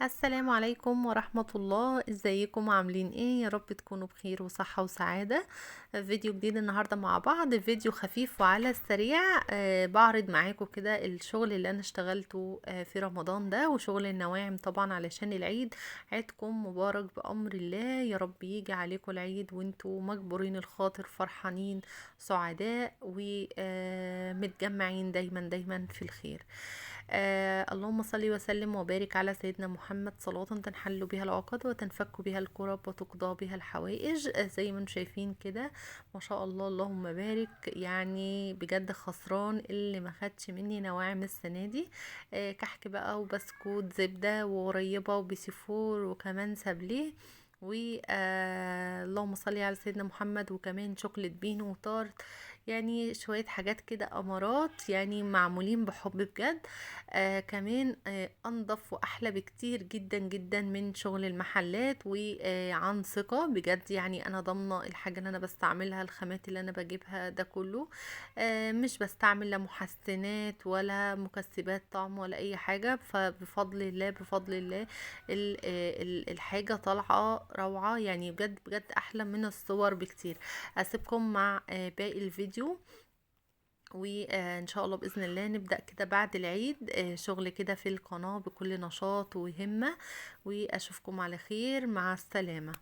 السلام عليكم ورحمة الله. ازيكم عاملين ايه؟ يا رب تكونوا بخير وصحة وسعادة. فيديو جديد النهاردة مع بعض، فيديو خفيف وعلى السريع. بعرض معاكم كده الشغل اللي انا اشتغلته في رمضان ده، وشغل النواعم طبعا علشان العيد. عيدكم مبارك بأمر الله، يا رب يجي عليكم العيد وانتوا مجبورين الخاطر، فرحانين سعداء ومتجمعين دايما دايما في الخير. اللهم صل وسلم وبارك على سيدنا محمد، صلاة تنحل بها العقد وتنفك بها الكرب وتقضى بها الحوائج. زي ما انتم شايفين كده، ما شاء الله اللهم بارك. يعني بجد خسران اللي ما خدش مني نواعم السنة دي. كحك بقى وبسكوت زبدة وغريبة وبيسيفور وكمان سابليه و اللهم صل على سيدنا محمد، وكمان شوكليت بينو وتارت. يعني شوية حاجات كده أمارات، يعني معمولين بحب بجد. كمان أنضف وأحلى بكتير جدا جدا من شغل المحلات، وعن ثقة بجد. يعني أنا ضامنة الحاجة اللي أنا بستعملها، الخامات اللي أنا بجيبها ده كله. مش بستعمل لا محسنات ولا مكسبات طعم ولا أي حاجة. فبفضل الله بفضل الله الحاجة طالعة روعة، يعني بجد بجد أحلى من الصور بكتير. أسيبكم مع باقي الفيديو، وان شاء الله باذن الله نبدا كده بعد العيد شغل كده في القناه بكل نشاط وهمه. واشوفكم على خير، مع السلامه.